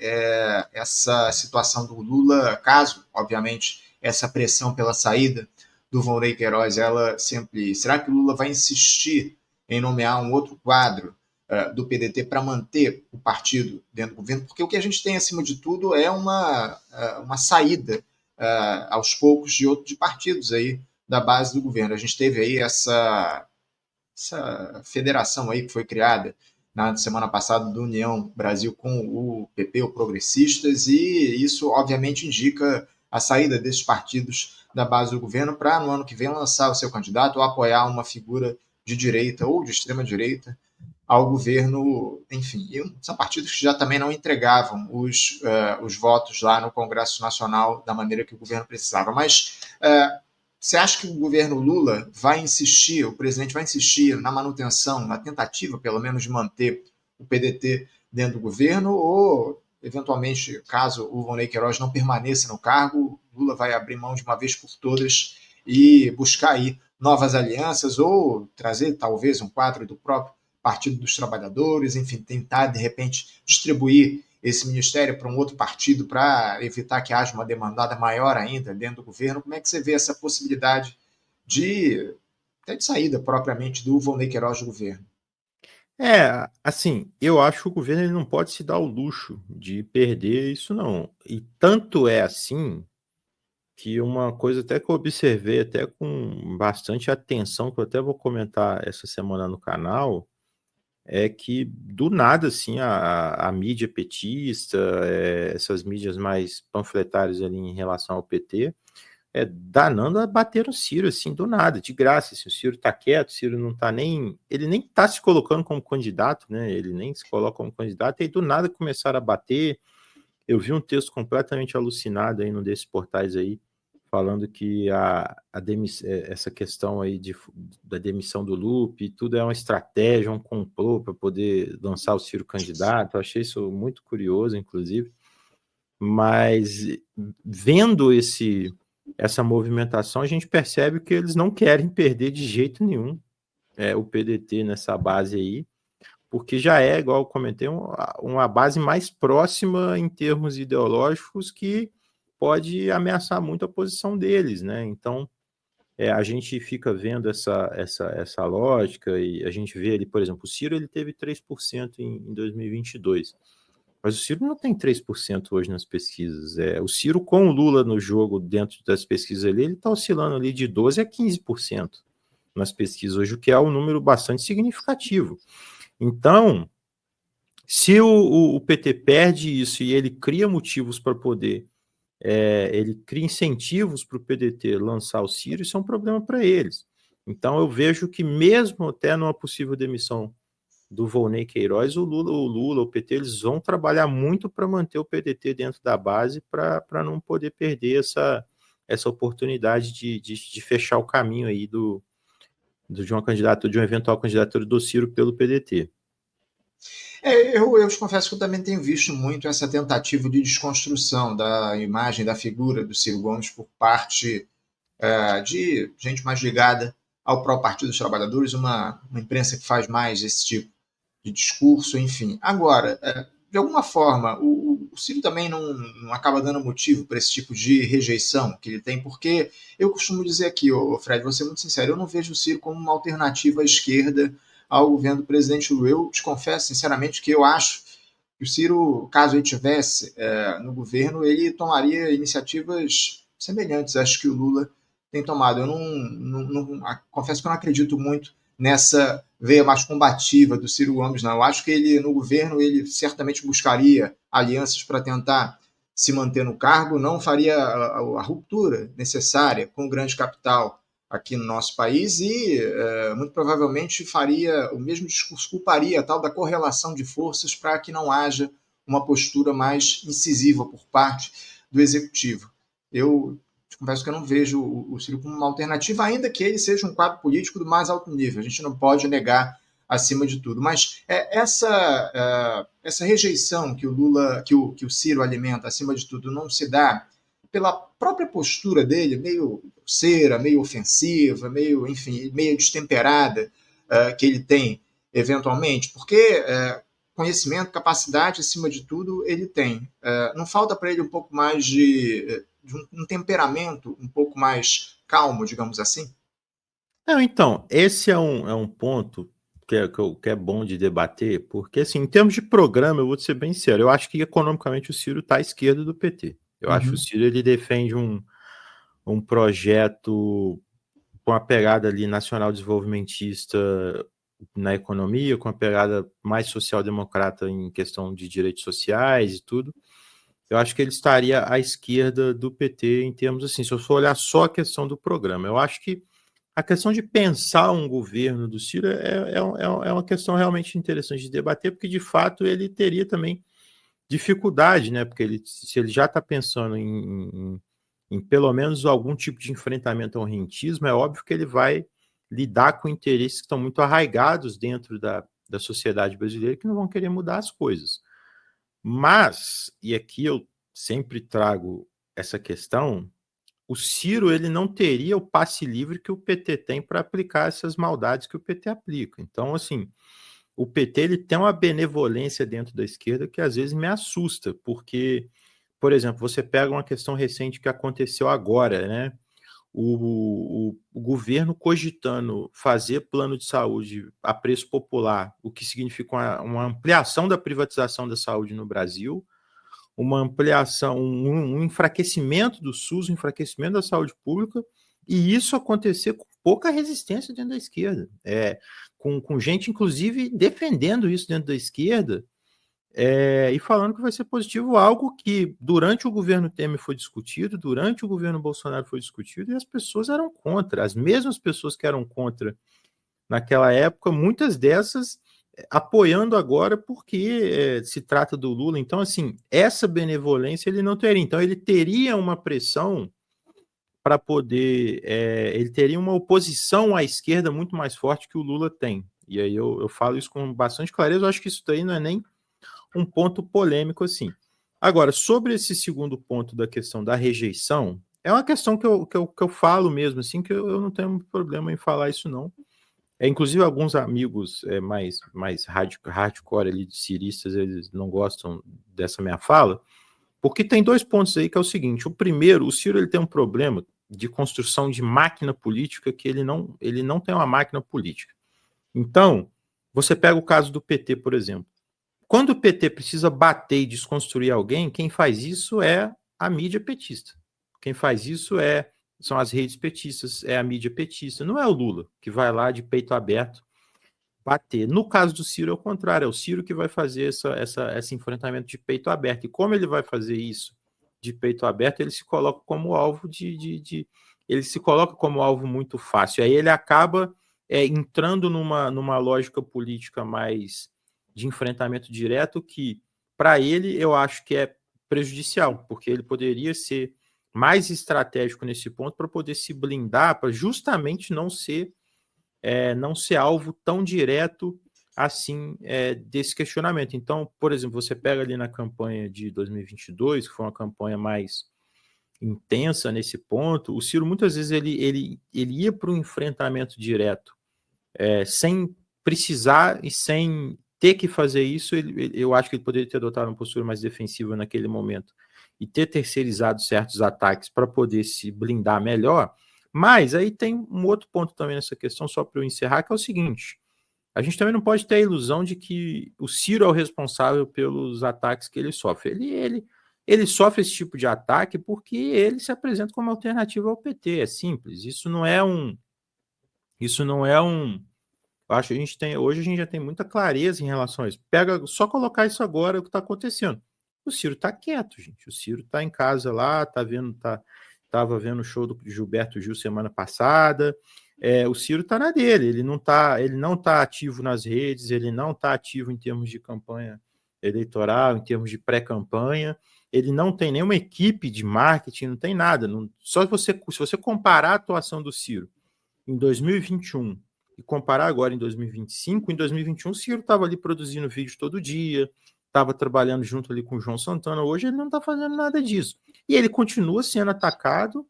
essa situação do Lula, caso, obviamente, essa pressão pela saída do Volney Queiroz, ela sempre... Será que o Lula vai insistir em nomear um outro quadro do PDT para manter o partido dentro do governo? Porque o que a gente tem, acima de tudo, é uma saída aos poucos de partidos aí da base do governo. A gente teve aí essa federação aí que foi criada na semana passada do União Brasil com o PP, o Progressistas, e isso obviamente indica a saída desses partidos da base do governo para, no ano que vem, lançar o seu candidato ou apoiar uma figura de direita ou de extrema-direita ao governo. Enfim, são partidos que já também não entregavam os votos lá no Congresso Nacional da maneira que o governo precisava. Mas você acha que o governo Lula vai insistir, o presidente vai insistir na manutenção, na tentativa, pelo menos, de manter o PDT dentro do governo, ou, eventualmente, caso o Volney Queiroz não permaneça no cargo, Lula vai abrir mão de uma vez por todas e buscar aí novas alianças ou trazer, talvez, um quadro do próprio Partido dos Trabalhadores, enfim, tentar, de repente, distribuir esse ministério para um outro partido para evitar que haja uma demandada maior ainda dentro do governo? Como é que você vê essa possibilidade de, até de saída propriamente do Volney Queiroz do governo? Assim, eu acho que o governo ele não pode se dar o luxo de perder isso, não. E tanto é assim que uma coisa até que eu observei até com bastante atenção, que eu até vou comentar essa semana no canal, é que do nada, assim, a mídia petista, essas mídias mais panfletárias ali em relação ao PT, danando a bater no Ciro, assim, do nada, de graça, assim, o Ciro tá quieto, o Ciro não tá nem, ele nem tá se colocando como candidato, né, ele nem se coloca como candidato, e aí do nada começaram a bater. Eu vi um texto completamente alucinado aí num desses portais aí, falando que essa questão aí da demissão do Lupe, tudo é uma estratégia, um complô para poder lançar o Ciro candidato. Eu achei isso muito curioso, inclusive. Mas vendo essa movimentação, a gente percebe que eles não querem perder de jeito nenhum o PDT nessa base aí, porque já é, igual eu comentei, uma base mais próxima em termos ideológicos que pode ameaçar muito a posição deles, né? Então, a gente fica vendo essa lógica e a gente vê ali, por exemplo, o Ciro ele teve 3% em 2022, mas o Ciro não tem 3% hoje nas pesquisas. O Ciro com o Lula no jogo dentro das pesquisas ali, ele está oscilando ali de 12% a 15% nas pesquisas hoje, o que é um número bastante significativo. Então, se o PT perde isso e ele cria motivos para poder, ele cria incentivos para o PDT lançar o Ciro, isso é um problema para eles. Então, eu vejo que mesmo até numa possível demissão do Volney Queiroz, o Lula, o PT, eles vão trabalhar muito para manter o PDT dentro da base para não poder perder essa oportunidade de fechar o caminho aí de uma eventual candidatura do Ciro pelo PDT. Eu te confesso que eu também tenho visto muito essa tentativa de desconstrução da imagem, da figura do Ciro Gomes por parte de gente mais ligada ao próprio Partido dos Trabalhadores, uma imprensa que faz mais esse tipo de discurso, enfim. Agora, de alguma forma, o Ciro também não acaba dando motivo para esse tipo de rejeição que ele tem, porque eu costumo dizer aqui, Fred, vou ser muito sincero, eu não vejo o Ciro como uma alternativa à esquerda ao governo do presidente Lula. Eu te confesso, sinceramente, que eu acho que o Ciro, caso ele tivesse no governo, ele tomaria iniciativas semelhantes às que o Lula tem tomado. Eu confesso que eu não acredito muito nessa veia mais combativa do Ciro Gomes, não. Eu acho que ele, no governo, ele certamente buscaria alianças para tentar se manter no cargo, não faria a ruptura necessária com o grande capital aqui no nosso país e muito provavelmente faria o mesmo discurso, culparia a tal da correlação de forças para que não haja uma postura mais incisiva por parte do executivo. Eu confesso que eu não vejo o Ciro como uma alternativa, ainda que ele seja um quadro político do mais alto nível. A gente não pode negar acima de tudo. Mas essa rejeição que o Lula, que o Ciro alimenta acima de tudo, não se dá pela própria postura dele, meio grosseira, meio ofensiva, meio, enfim, meio destemperada que ele tem eventualmente, porque conhecimento, capacidade, acima de tudo, ele tem. Não falta para ele um pouco mais de um temperamento um pouco mais calmo, digamos assim? Não, então, esse é um ponto que é bom de debater, porque, assim, em termos de programa, eu vou te ser bem sincero, eu acho que economicamente o Ciro está à esquerda do PT. Eu acho que o Ciro ele defende um projeto com a pegada ali nacional desenvolvimentista na economia, com a pegada mais social-democrata em questão de direitos sociais e tudo, eu acho que ele estaria à esquerda do PT em termos assim, se eu for olhar só a questão do programa. Eu acho que a questão de pensar um governo do Ciro é uma questão realmente interessante de debater, porque de fato ele teria também dificuldade, né? Porque se ele já está pensando em pelo menos algum tipo de enfrentamento ao rentismo, é óbvio que ele vai lidar com interesses que estão muito arraigados dentro da sociedade brasileira, que não vão querer mudar as coisas. Mas, e aqui eu sempre trago essa questão, o Ciro ele não teria o passe livre que o PT tem para aplicar essas maldades que o PT aplica. Então, assim, o PT ele tem uma benevolência dentro da esquerda que às vezes me assusta, porque, por exemplo, você pega uma questão recente que aconteceu agora, né? O governo cogitando fazer plano de saúde a preço popular, o que significa uma ampliação da privatização da saúde no Brasil, uma ampliação, um enfraquecimento do SUS, um enfraquecimento da saúde pública, e isso acontecer com pouca resistência dentro da esquerda, com gente, inclusive, defendendo isso dentro da esquerda, e falando que vai ser positivo, algo que durante o governo Temer foi discutido, durante o governo Bolsonaro foi discutido, e as pessoas eram contra, as mesmas pessoas que eram contra naquela época, muitas dessas apoiando agora porque se trata do Lula. Então, assim, essa benevolência ele não teria. Então, ele teria uma pressão para poder. Ele teria uma oposição à esquerda muito mais forte que o Lula tem. E aí eu falo isso com bastante clareza. Eu acho que isso daí não é nem um ponto polêmico assim. Agora, sobre esse segundo ponto da questão da rejeição, é uma questão que eu falo mesmo, assim, que eu não tenho problema em falar isso, não. Inclusive, alguns amigos mais hardcore ali de ciristas, eles não gostam dessa minha fala, porque tem dois pontos aí que é o seguinte: o primeiro, o Ciro ele tem um problema de construção de máquina política que ele não tem uma máquina política. Então, você pega o caso do PT, por exemplo. Quando o PT precisa bater e desconstruir alguém, quem faz isso é a mídia petista. Quem faz isso são as redes petistas, é a mídia petista. Não é o Lula que vai lá de peito aberto bater. No caso do Ciro, é o contrário. É o Ciro que vai fazer esse enfrentamento de peito aberto. E como ele vai fazer isso de peito aberto, ele se coloca como alvo ele se coloca como alvo muito fácil. Aí ele acaba entrando numa lógica política mais de enfrentamento direto que, para ele, eu acho que é prejudicial, porque ele poderia ser mais estratégico nesse ponto para poder se blindar, para justamente não ser alvo tão direto assim desse questionamento. Então, por exemplo, você pega ali na campanha de 2022, que foi uma campanha mais intensa nesse ponto, o Ciro muitas vezes ele ia para um enfrentamento direto, sem precisar e sem ter que fazer isso. Eu acho que ele poderia ter adotado uma postura mais defensiva naquele momento e ter terceirizado certos ataques para poder se blindar melhor. Mas aí tem um outro ponto também nessa questão, só para eu encerrar, que é o seguinte: a gente também não pode ter a ilusão de que o Ciro é o responsável pelos ataques que ele sofre. Ele sofre esse tipo de ataque porque ele se apresenta como alternativa ao PT. É simples. Isso não é um. Eu acho que hoje a gente já tem muita clareza em relação a isso. Pega, só colocar isso agora, o que está acontecendo. O Ciro está quieto, gente. O Ciro está em casa lá, estava vendo o show do Gilberto Gil semana passada. O Ciro está na dele, ele não tá ativo nas redes, ele não está ativo em termos de campanha eleitoral, em termos de pré-campanha. Ele não tem nenhuma equipe de marketing, não tem nada. Se você comparar a atuação do Ciro em 2021 e comparar agora em 2025, em 2021 o Ciro estava ali produzindo vídeo todo dia, estava trabalhando junto ali com o João Santana. Hoje ele não está fazendo nada disso. E ele continua sendo atacado,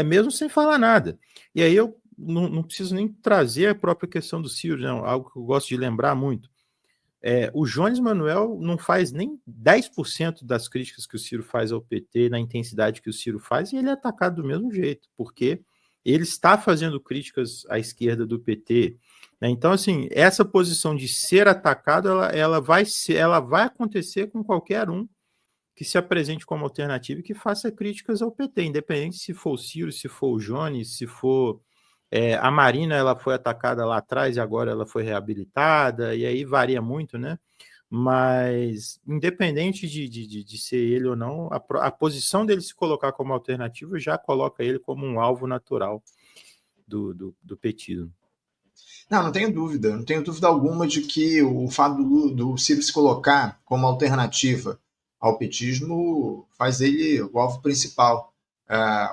mesmo sem falar nada. E aí eu não preciso nem trazer a própria questão do Ciro, não, algo que eu gosto de lembrar muito. O Jones Manuel não faz nem 10% das críticas que o Ciro faz ao PT, na intensidade que o Ciro faz, e ele é atacado do mesmo jeito, porque ele está fazendo críticas à esquerda do PT. Né? Então, assim, essa posição de ser atacado, ela vai acontecer com qualquer um que se apresente como alternativa e que faça críticas ao PT, independente se for o Ciro, se for o Jones, se for A Marina ela foi atacada lá atrás e agora ela foi reabilitada, e aí varia muito, né? Mas, independente de ser ele ou não, a posição dele se colocar como alternativa já coloca ele como um alvo natural do petismo. Não não tenho dúvida alguma de que o fato do Ciro se colocar como alternativa ao petismo faz ele o alvo principal,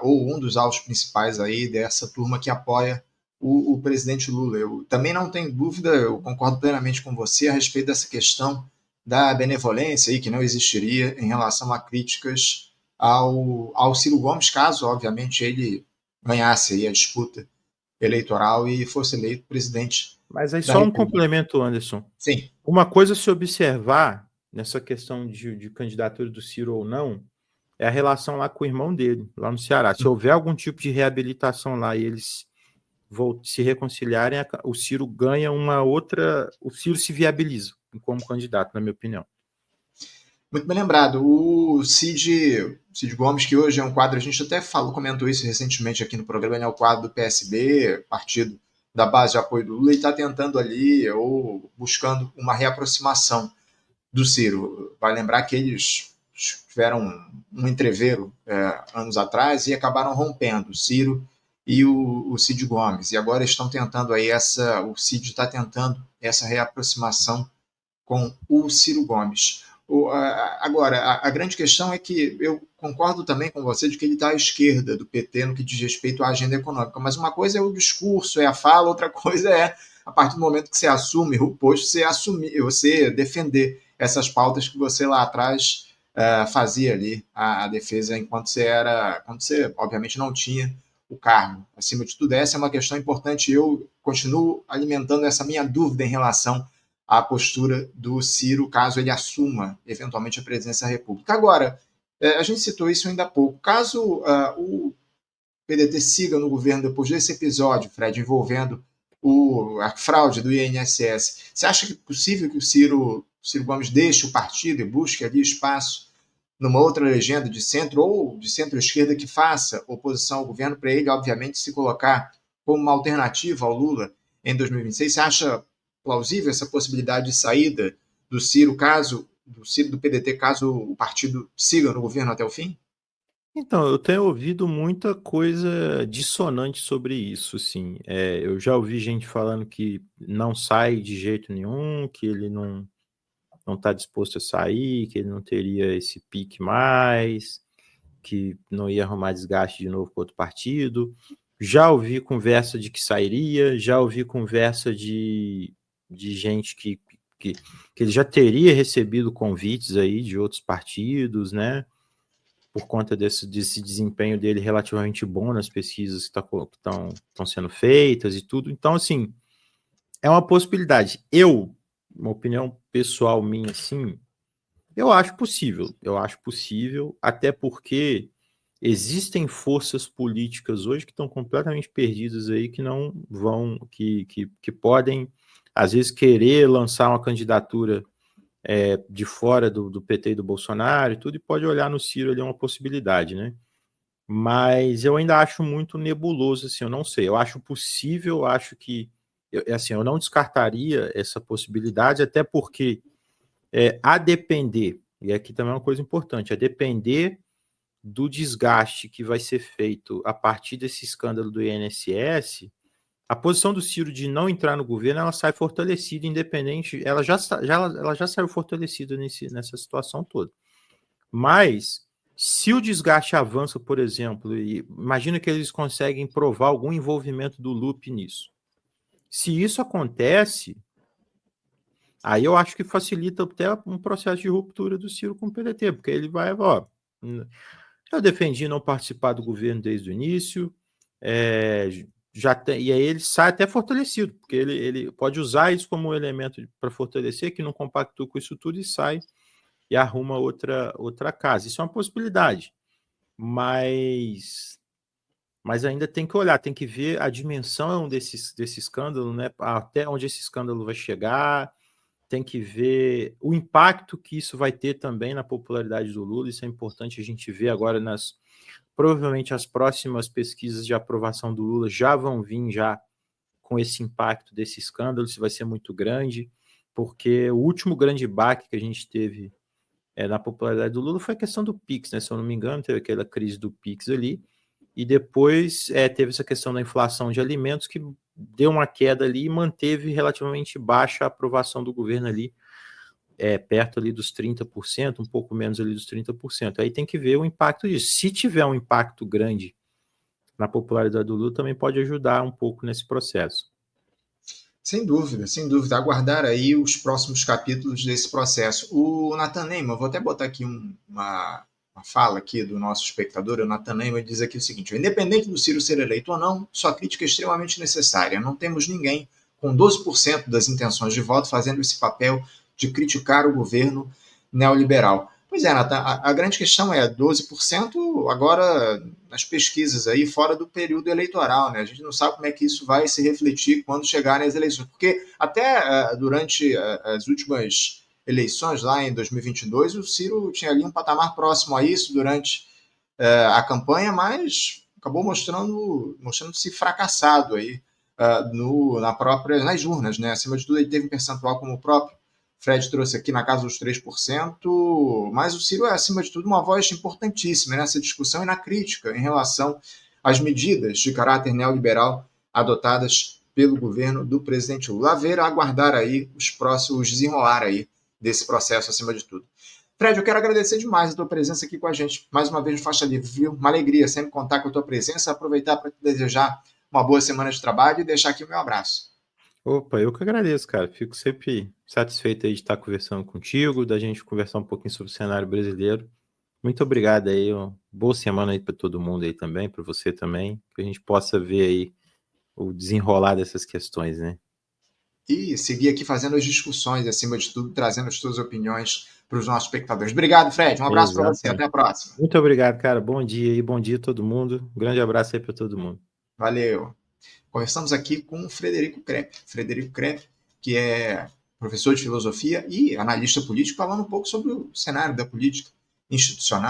ou um dos alvos principais aí dessa turma que apoia o presidente Lula. Eu também não tenho dúvida, eu concordo plenamente com você a respeito dessa questão da benevolência aí, que não existiria em relação a críticas ao Ciro Gomes, caso, obviamente, ele ganhasse aí a disputa eleitoral e fosse eleito presidente Mas aí da só um República. complemento, Anderson. Sim. Uma coisa a se observar nessa questão de candidatura do Ciro ou não é a relação lá com o irmão dele, lá no Ceará. Se houver algum tipo de reabilitação lá e eles se reconciliarem, o Ciro ganha uma outra. O Ciro se viabiliza como candidato, na minha opinião. Muito bem lembrado. O Cid Gomes, que hoje é um quadro, a gente até falou, comentou isso recentemente aqui no programa, ele é o quadro do PSB, partido da base de apoio do Lula, e está tentando ali, ou buscando uma reaproximação do Ciro. Vai lembrar que eles tiveram um entreveiro anos atrás e acabaram rompendo, o Ciro e o Cid Gomes. E agora estão tentando aí o Cid está tentando essa reaproximação com o Ciro Gomes. Agora, a grande questão é que eu concordo também com você de que ele está à esquerda do PT no que diz respeito à agenda econômica, mas uma coisa é o discurso, é a fala, outra coisa é, a partir do momento que você assume o posto, você defender essas pautas que você lá atrás fazia ali a defesa enquanto quando você obviamente não tinha o cargo. Acima de tudo, essa é uma questão importante. Eu continuo alimentando essa minha dúvida em relação a postura do Ciro, caso ele assuma eventualmente a presidência da República. Agora, a gente citou isso ainda há pouco. Caso o PDT siga no governo depois desse episódio, Fred, envolvendo a fraude do INSS, você acha que é possível que o Ciro Gomes deixe o partido e busque ali espaço numa outra legenda de centro ou de centro-esquerda que faça oposição ao governo para ele, obviamente, se colocar como uma alternativa ao Lula em 2026? Você acha plausível essa possibilidade de saída do Ciro, do PDT, caso o partido siga no governo até o fim? Então, eu tenho ouvido muita coisa dissonante sobre isso, assim. Eu já ouvi gente falando que não sai de jeito nenhum, que ele não está disposto a sair, que ele não teria esse pique mais, que não ia arrumar desgaste de novo com outro partido. Já ouvi conversa de que sairia, já ouvi conversa de gente que ele já teria recebido convites aí de outros partidos, né? Por conta desse desempenho dele relativamente bom nas pesquisas que estão sendo feitas e tudo. Então, assim, é uma possibilidade. Uma opinião pessoal minha, assim, eu acho possível. Eu acho possível, até porque existem forças políticas hoje que estão completamente perdidas aí, que não vão, que podem, às vezes, querer lançar uma candidatura de fora do PT e do Bolsonaro e tudo, e pode olhar no Ciro ali uma possibilidade, né? Mas eu ainda acho muito nebuloso, assim, eu não sei. Eu acho possível, eu acho que, assim, eu não descartaria essa possibilidade, até porque, a depender, e aqui também é uma coisa importante, a depender do desgaste que vai ser feito a partir desse escândalo do INSS, a posição do Ciro de não entrar no governo, ela sai fortalecida, independente, ela já saiu fortalecida nessa situação toda. Mas, se o desgaste avança, por exemplo, e imagina que eles conseguem provar algum envolvimento do Lupe nisso. Se isso acontece, aí eu acho que facilita até um processo de ruptura do Ciro com o PDT, porque ele vai, ó, eu defendi não participar do governo desde o início, e aí ele sai até fortalecido, porque ele pode usar isso como um elemento para fortalecer, que não compactua com isso tudo e sai e arruma outra casa. Isso é uma possibilidade, mas ainda tem que olhar, tem que ver a dimensão desse escândalo, né? Até onde esse escândalo vai chegar, tem que ver o impacto que isso vai ter também na popularidade do Lula. Isso é importante a gente ver agora Provavelmente as próximas pesquisas de aprovação do Lula já vão vir já com esse impacto desse escândalo, se vai ser muito grande, porque o último grande baque que a gente teve na popularidade do Lula foi a questão do Pix, né? Se eu não me engano, teve aquela crise do Pix ali, e depois teve essa questão da inflação de alimentos que deu uma queda ali e manteve relativamente baixa a aprovação do governo ali, perto ali dos 30%, um pouco menos ali dos 30%. Aí tem que ver o impacto disso. Se tiver um impacto grande na popularidade do Lula, também pode ajudar um pouco nesse processo. Sem dúvida, sem dúvida. Aguardar aí os próximos capítulos desse processo. O Nathan Neyman, vou até botar aqui uma fala aqui do nosso espectador, o Nathan Neyman diz aqui o seguinte: independente do Ciro ser eleito ou não, sua crítica é extremamente necessária. Não temos ninguém com 12% das intenções de voto fazendo esse papel de criticar o governo neoliberal. Pois é, Nathan, a grande questão é 12% agora nas pesquisas aí fora do período eleitoral, né? A gente não sabe como é que isso vai se refletir quando chegarem as eleições, porque até durante as últimas eleições lá em 2022, o Ciro tinha ali um patamar próximo a isso durante a campanha, mas acabou mostrando-se fracassado aí nas urnas, né? Acima de tudo, ele teve um percentual como o próprio Fred trouxe aqui na casa dos 3%, mas o Ciro é, acima de tudo, uma voz importantíssima nessa discussão e na crítica em relação às medidas de caráter neoliberal adotadas pelo governo do presidente Lula. A ver, aguardar aí os desenrolar aí desse processo, acima de tudo. Fred, eu quero agradecer demais a tua presença aqui com a gente. Mais uma vez no Faixa Livre, viu? Uma alegria sempre contar com a tua presença, aproveitar para te desejar uma boa semana de trabalho e deixar aqui o meu abraço. Opa, eu que agradeço, cara. Fico sempre satisfeito aí de estar conversando contigo, da gente conversar um pouquinho sobre o cenário brasileiro. Muito obrigado aí, boa semana aí para todo mundo aí também, para você também, que a gente possa ver aí o desenrolar dessas questões, né? E seguir aqui fazendo as discussões, acima de tudo, trazendo as suas opiniões para os nossos espectadores. Obrigado, Fred. Um abraço para você. Até a próxima. Muito obrigado, cara. Bom dia aí, bom dia a todo mundo. Um grande abraço aí para todo mundo. Valeu. Conversamos aqui com o Frederico Krepp. Frederico Krepp, que é professor de filosofia e analista político, falando um pouco sobre o cenário da política institucional.